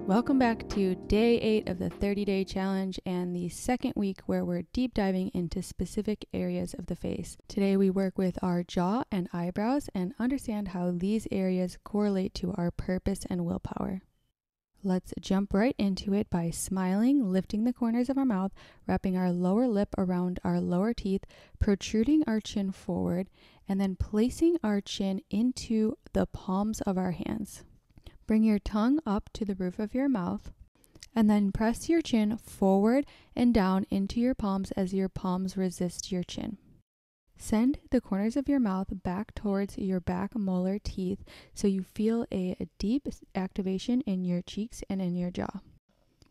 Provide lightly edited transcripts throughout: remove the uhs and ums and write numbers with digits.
Welcome back to day 8 of the 30-day challenge and the second week where we're deep diving into specific areas of the face. Today we work with our jaw and eyebrows and understand how these areas correlate to our purpose and willpower. Let's jump right into it by smiling, lifting the corners of our mouth, wrapping our lower lip around our lower teeth, protruding our chin forward, and then placing our chin into the palms of our hands. Bring your tongue up to the roof of your mouth, and then press your chin forward and down into your palms as your palms resist your chin. Send the corners of your mouth back towards your back molar teeth so you feel a deep activation in your cheeks and in your jaw.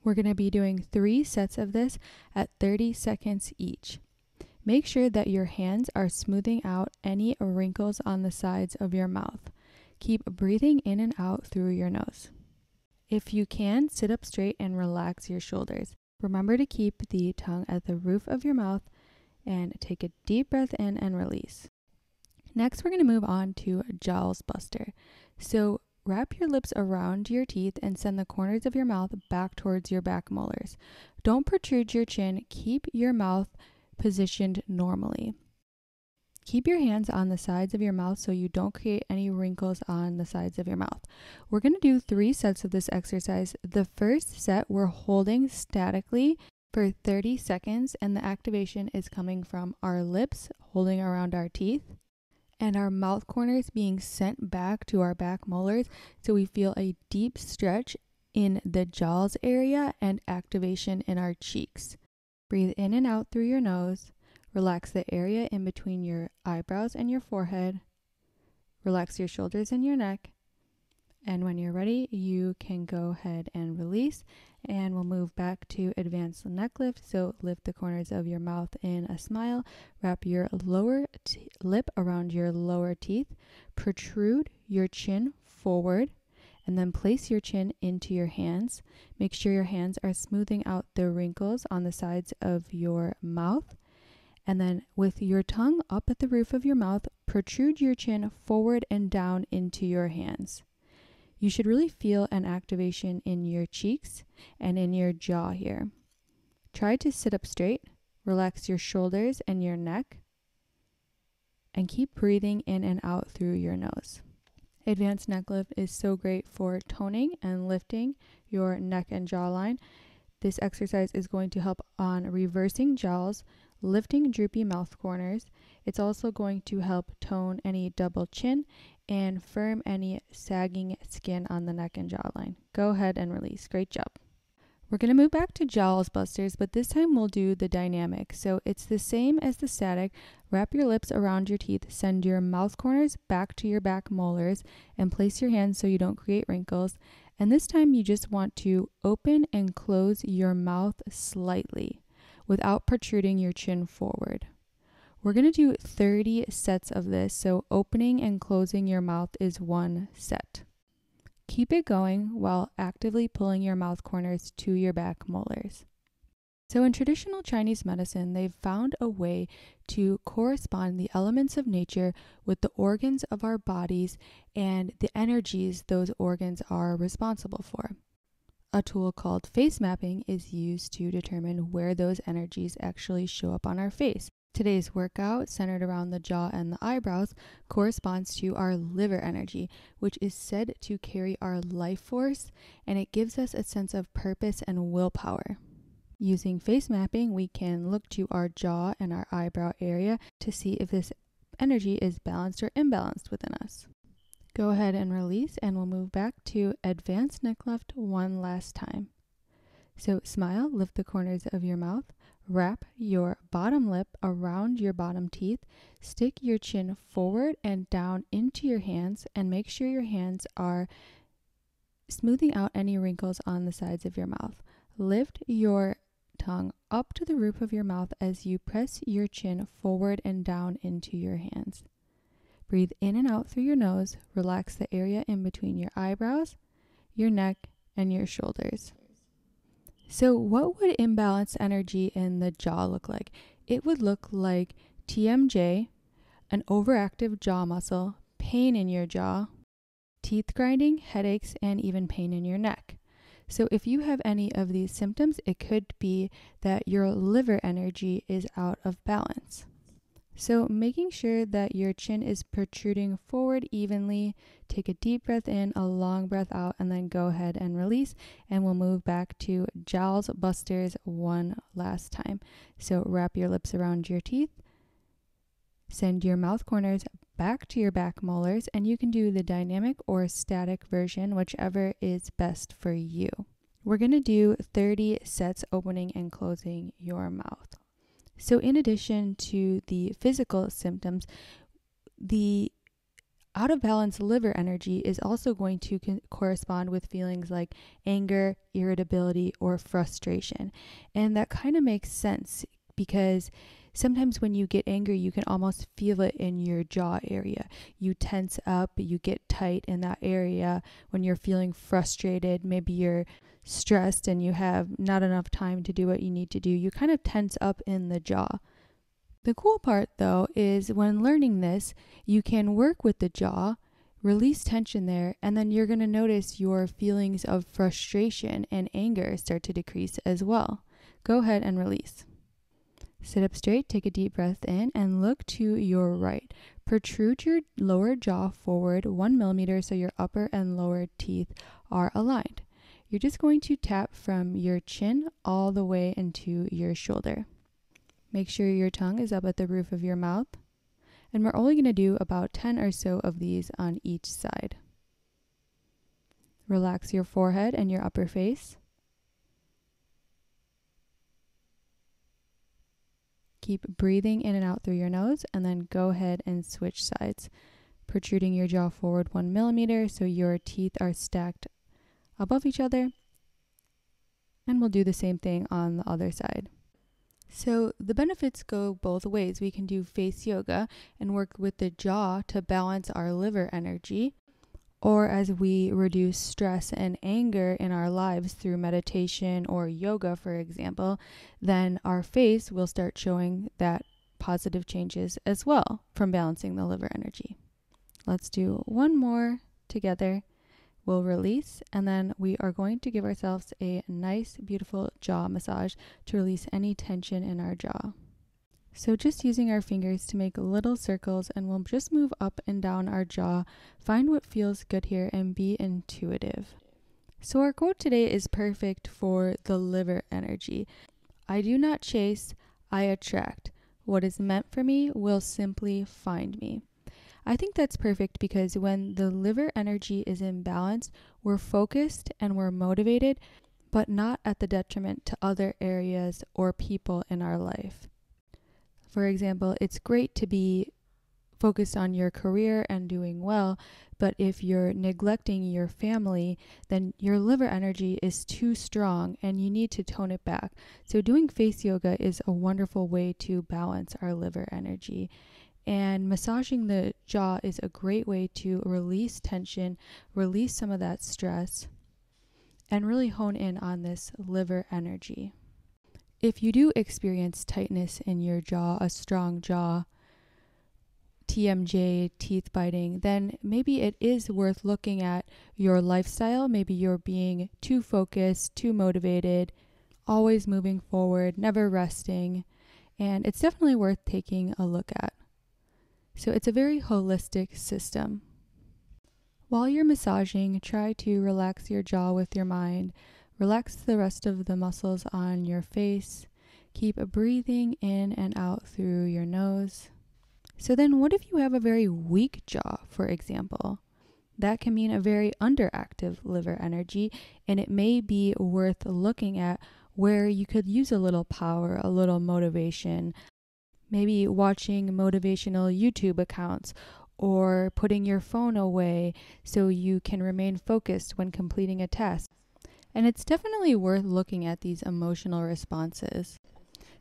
We're going to be doing 3 sets of this at 30 seconds each. Make sure that your hands are smoothing out any wrinkles on the sides of your mouth. Keep breathing in and out through your nose. If you can, sit up straight and relax your shoulders. Remember to keep the tongue at the roof of your mouth and take a deep breath in and release. Next, we're going to move on to Jowls Buster. So wrap your lips around your teeth and send the corners of your mouth back towards your back molars. Don't protrude your chin. Keep your mouth positioned normally. Keep your hands on the sides of your mouth so you don't create any wrinkles on the sides of your mouth. We're going to do 3 sets of this exercise. The first set we're holding statically for 30 seconds, and the activation is coming from our lips holding around our teeth and our mouth corners being sent back to our back molars so we feel a deep stretch in the jowls area and activation in our cheeks. Breathe in and out through your nose. Relax the area in between your eyebrows and your forehead. Relax your shoulders and your neck. And when you're ready, you can go ahead and release. And we'll move back to advanced neck lift. So lift the corners of your mouth in a smile. Wrap your lower lip around your lower teeth. Protrude your chin forward. And then place your chin into your hands. Make sure your hands are smoothing out the wrinkles on the sides of your mouth. And then with your tongue up at the roof of your mouth, protrude your chin forward and down into your hands. You should really feel an activation in your cheeks and in your jaw here. Try to sit up straight, relax your shoulders and your neck, and keep breathing in and out through your nose. Advanced neck lift is so great for toning and lifting your neck and jawline. This exercise is going to help on reversing jowls, lifting droopy mouth corners. It's also going to help tone any double chin and firm any sagging skin on the neck and jawline. Go ahead and release. Great job. We're going to move back to Jowls Busters, but this time we'll do the dynamic. So it's the same as the static. Wrap your lips around your teeth, send your mouth corners back to your back molars, and place your hands so you don't create wrinkles. And this time you just want to open and close your mouth slightly without protruding your chin forward. We're going to do 30 sets of this, so opening and closing your mouth is 1 set. Keep it going while actively pulling your mouth corners to your back molars. So in traditional Chinese medicine, they've found a way to correspond the elements of nature with the organs of our bodies and the energies those organs are responsible for. A tool called face mapping is used to determine where those energies actually show up on our face. Today's workout, centered around the jaw and the eyebrows, corresponds to our liver energy, which is said to carry our life force, and it gives us a sense of purpose and willpower. Using face mapping, we can look to our jaw and our eyebrow area to see if this energy is balanced or imbalanced within us. Go ahead and release, and we'll move back to advanced neck lift 1 last time. So smile, lift the corners of your mouth, wrap your bottom lip around your bottom teeth, stick your chin forward and down into your hands, and make sure your hands are smoothing out any wrinkles on the sides of your mouth. Lift your tongue up to the roof of your mouth as you press your chin forward and down into your hands. Breathe in and out through your nose. Relax the area in between your eyebrows, your neck, and your shoulders. So what would imbalanced energy in the jaw look like? It would look like TMJ, an overactive jaw muscle, pain in your jaw, teeth grinding, headaches, and even pain in your neck. So if you have any of these symptoms, it could be that your liver energy is out of balance. So making sure that your chin is protruding forward evenly, take a deep breath in, a long breath out, and then go ahead and release. And we'll move back to Jowls Busters one last time. So wrap your lips around your teeth, send your mouth corners back to your back molars, and you can do the dynamic or static version, whichever is best for you. We're going to do 30 sets opening and closing your mouth. So in addition to the physical symptoms, the out of balance liver energy is also going to correspond with feelings like anger, irritability, or frustration. And that kind of makes sense because sometimes when you get angry, you can almost feel it in your jaw area. You tense up, you get tight in that area. When you're feeling frustrated, maybe you're stressed and you have not enough time to do what you need to do, you kind of tense up in the jaw. The cool part though is when learning this, you can work with the jaw, release tension there, and then you're going to notice your feelings of frustration and anger start to decrease as well. Go ahead and release. Sit up straight, take a deep breath in, and look to your right. Protrude your lower jaw forward 1 millimeter so your upper and lower teeth are aligned. You're just going to tap from your chin all the way into your shoulder. Make sure your tongue is up at the roof of your mouth. And we're only going to do about 10 or so of these on each side. Relax your forehead and your upper face. Keep breathing in and out through your nose, and then go ahead and switch sides. Protruding your jaw forward 1 millimeter so your teeth are stacked above each other, and we'll do the same thing on the other side. So the benefits go both ways. We can do face yoga and work with the jaw to balance our liver energy, or as we reduce stress and anger in our lives through meditation or yoga, for example, then our face will start showing that positive changes as well from balancing the liver energy. Let's do one more together. We'll release, and then we are going to give ourselves a nice, beautiful jaw massage to release any tension in our jaw. So just using our fingers to make little circles, and we'll just move up and down our jaw, find what feels good here, and be intuitive. So our quote today is perfect for the liver energy. I do not chase, I attract. What is meant for me will simply find me. I think that's perfect because when the liver energy is imbalanced, we're focused and we're motivated, but not at the detriment to other areas or people in our life. For example, it's great to be focused on your career and doing well, but if you're neglecting your family, then your liver energy is too strong and you need to tone it back. So doing face yoga is a wonderful way to balance our liver energy. And massaging the jaw is a great way to release tension, release some of that stress, and really hone in on this liver energy. If you do experience tightness in your jaw, a strong jaw, TMJ, teeth biting, then maybe it is worth looking at your lifestyle. Maybe you're being too focused, too motivated, always moving forward, never resting, and it's definitely worth taking a look at. So it's a very holistic system. While you're massaging, try to relax your jaw with your mind. Relax the rest of the muscles on your face. Keep breathing in and out through your nose. So then what if you have a very weak jaw, for example? That can mean a very underactive liver energy, and it may be worth looking at where you could use a little power, a little motivation. Maybe watching motivational YouTube accounts or putting your phone away so you can remain focused when completing a task. And it's definitely worth looking at these emotional responses.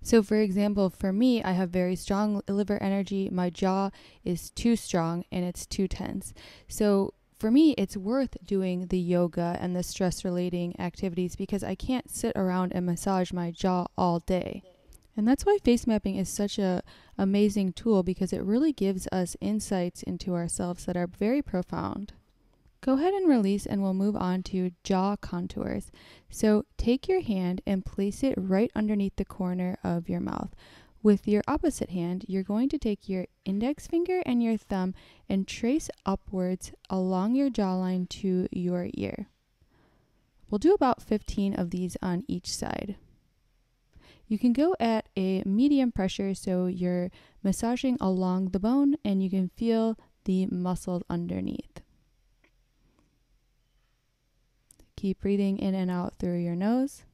So for example, for me, I have very strong liver energy. My jaw is too strong and it's too tense. So for me, it's worth doing the yoga and the stress relating activities because I can't sit around and massage my jaw all day. And that's why face mapping is such an amazing tool because it really gives us insights into ourselves that are very profound. Go ahead and release, and we'll move on to jaw contours. So take your hand and place it right underneath the corner of your mouth. With your opposite hand, you're going to take your index finger and your thumb and trace upwards along your jawline to your ear. We'll do about 15 of these on each side. You can go at a medium pressure, so you're massaging along the bone and you can feel the muscles underneath. Keep breathing in and out through your nose.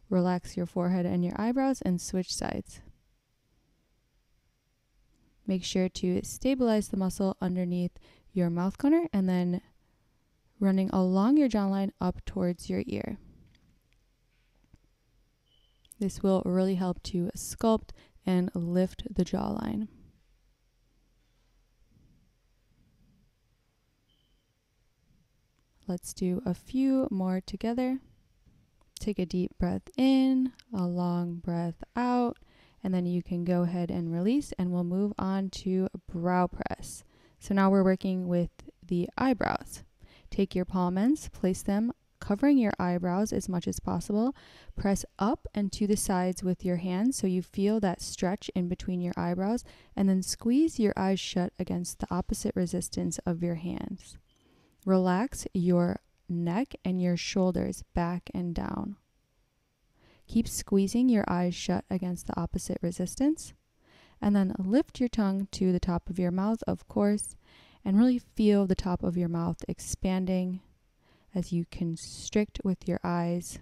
Relax your forehead and your eyebrows and switch sides. Make sure to stabilize the muscle underneath your mouth corner and then running along your jawline up towards your ear. This will really help to sculpt and lift the jawline. Let's do a few more together. Take a deep breath in, a long breath out, and then you can go ahead and release, and we'll move on to brow press. So now we're working with the eyebrows. Take your palm ends, place them covering your eyebrows as much as possible. Press up and to the sides with your hands so you feel that stretch in between your eyebrows, and then squeeze your eyes shut against the opposite resistance of your hands. Relax your neck and your shoulders back and down. Keep squeezing your eyes shut against the opposite resistance, and then lift your tongue to the top of your mouth, of course, and really feel the top of your mouth expanding as you constrict with your eyes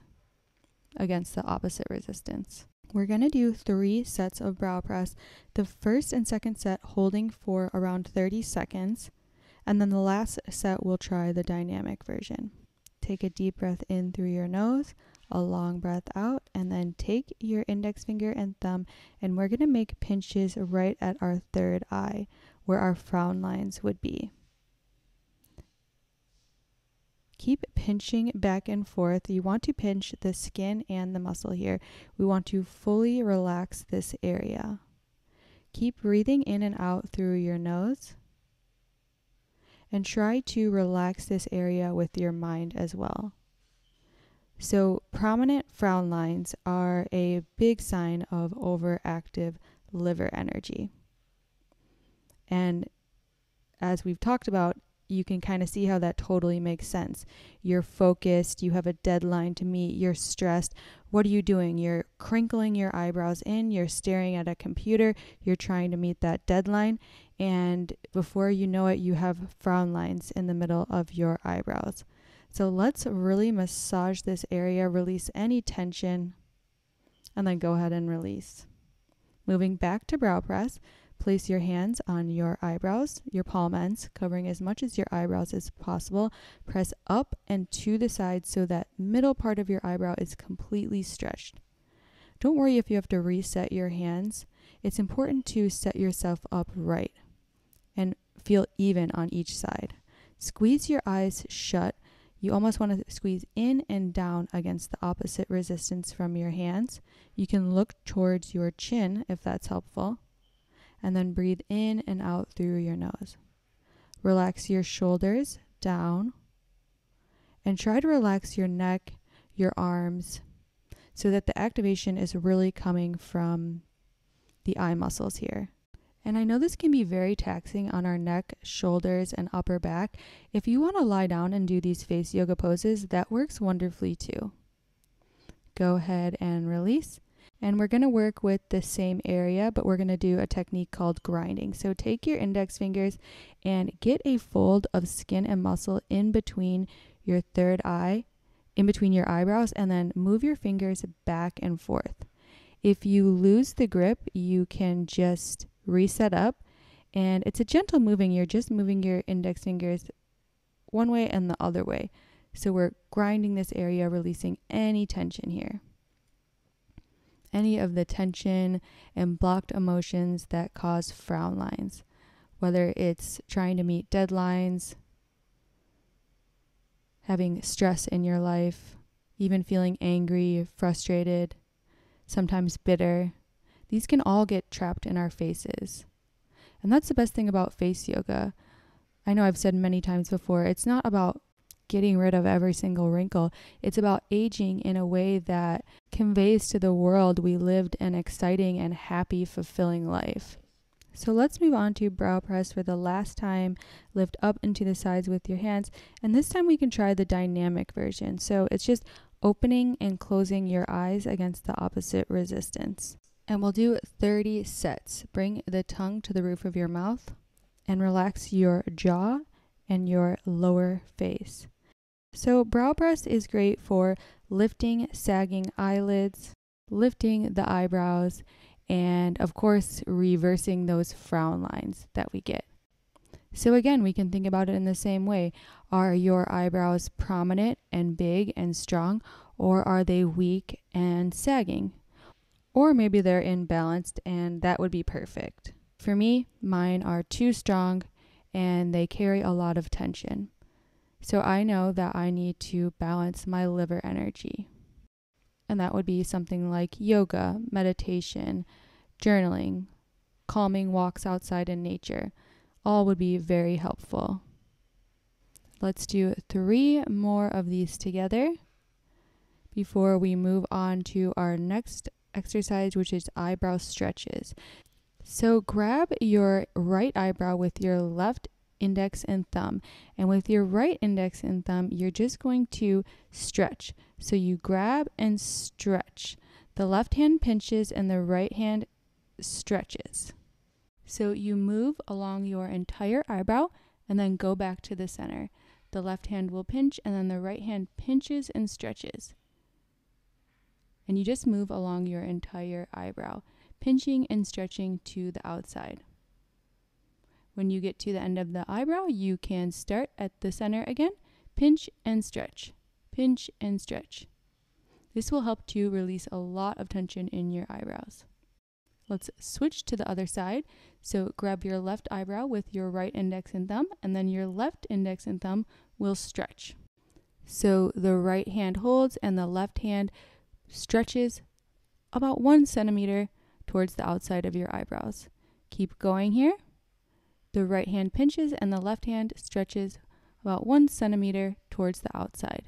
against the opposite resistance. We're going to do 3 sets of brow press. The first and second set holding for around 30 seconds. And then the last set, we'll try the dynamic version. Take a deep breath in through your nose, a long breath out, and then take your index finger and thumb, and we're going to make pinches right at our third eye, where our frown lines would be. Keep pinching back and forth. You want to pinch the skin and the muscle here. We want to fully relax this area. Keep breathing in and out through your nose. And try to relax this area with your mind as well. So prominent frown lines are a big sign of overactive liver energy. And as we've talked about, you can kind of see how that totally makes sense. You're focused, you have a deadline to meet, you're stressed. What are you doing? You're crinkling your eyebrows in, you're staring at a computer, you're trying to meet that deadline, and before you know it, you have frown lines in the middle of your eyebrows. So let's really massage this area, release any tension, and then go ahead and release. Moving back to brow press, place your hands on your eyebrows, your palm ends, covering as much as your eyebrows as possible. Press up and to the side so that middle part of your eyebrow is completely stretched. Don't worry if you have to reset your hands. It's important to set yourself up right and feel even on each side. Squeeze your eyes shut. You almost want to squeeze in and down against the opposite resistance from your hands. You can look towards your chin if that's helpful. And then breathe in and out through your nose. Relax your shoulders down and try to relax your neck, your arms, so that the activation is really coming from the eye muscles here. And I know this can be very taxing on our neck, shoulders, and upper back. If you want to lie down and do these face yoga poses, that works wonderfully too. Go ahead and release. And we're going to work with the same area, but we're going to do a technique called grinding. So take your index fingers and get a fold of skin and muscle in between your third eye, in between your eyebrows, and then move your fingers back and forth. If you lose the grip, you can just reset up, and it's a gentle moving. You're just moving your index fingers one way and the other way. So we're grinding this area, releasing any tension here. Any of the tension and blocked emotions that cause frown lines, whether it's trying to meet deadlines, having stress in your life, even feeling angry, frustrated, sometimes bitter. These can all get trapped in our faces. And that's the best thing about face yoga. I know I've said many times before, it's not about getting rid of every single wrinkle. It's about aging in a way that conveys to the world we lived an exciting and happy, fulfilling life. So let's move on to brow press for the last time. Lift up into the sides with your hands. And this time we can try the dynamic version. So it's just opening and closing your eyes against the opposite resistance. And we'll do 30 sets. Bring the tongue to the roof of your mouth and relax your jaw and your lower face. So brow press is great for lifting sagging eyelids, lifting the eyebrows, and of course, reversing those frown lines that we get. So again, we can think about it in the same way. Are your eyebrows prominent and big and strong, or are they weak and sagging? Or maybe they're imbalanced, and that would be perfect. For me, mine are too strong and they carry a lot of tension. So I know that I need to balance my liver energy. And that would be something like yoga, meditation, journaling, calming walks outside in nature. All would be very helpful. Let's do 3 more of these together before we move on to our next exercise, which is eyebrow stretches. So grab your right eyebrow with your left index and thumb. And with your right index and thumb, you're just going to stretch. So you grab and stretch. The left hand pinches and the right hand stretches. So you move along your entire eyebrow and then go back to the center. The left hand will pinch and then the right hand pinches and stretches. And you just move along your entire eyebrow, pinching and stretching to the outside. When you get to the end of the eyebrow, you can start at the center again, pinch and stretch, pinch and stretch. This will help to release a lot of tension in your eyebrows. Let's switch to the other side. So grab your left eyebrow with your right index and thumb, and then your left index and thumb will stretch. So the right hand holds and the left hand stretches about 1 centimeter towards the outside of your eyebrows. Keep going here. The right hand pinches and the left hand stretches about 1 centimeter towards the outside.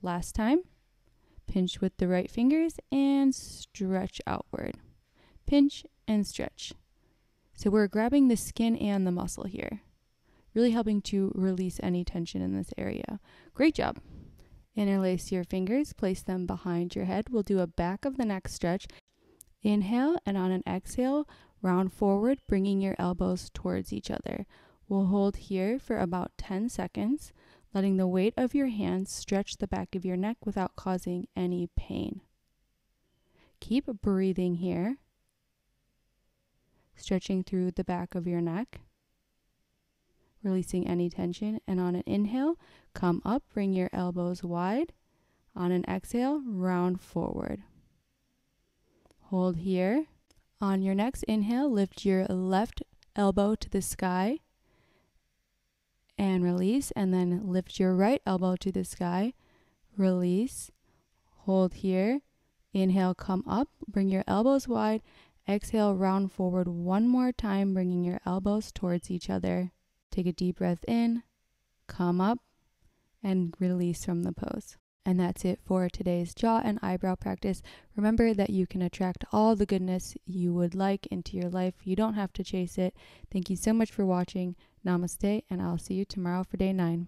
Last time, pinch with the right fingers and stretch outward. Pinch and stretch. So we're grabbing the skin and the muscle here, really helping to release any tension in this area. Great job. Interlace your fingers, place them behind your head. We'll do a back of the neck stretch. Inhale, and on an exhale, round forward, bringing your elbows towards each other. We'll hold here for about 10 seconds, letting the weight of your hands stretch the back of your neck without causing any pain. Keep breathing here, stretching through the back of your neck, releasing any tension. And on an inhale, come up, bring your elbows wide. On an exhale, round forward. Hold here. On your next inhale, lift your left elbow to the sky and release, and then lift your right elbow to the sky, release, hold here. Inhale, come up, bring your elbows wide. Exhale, round forward 1 more time, bringing your elbows towards each other. Take a deep breath in, come up, and release from the pose. And that's it for today's jaw and eyebrow practice. Remember that you can attract all the goodness you would like into your life. You don't have to chase it. Thank you so much for watching. Namaste, and I'll see you tomorrow for day 9.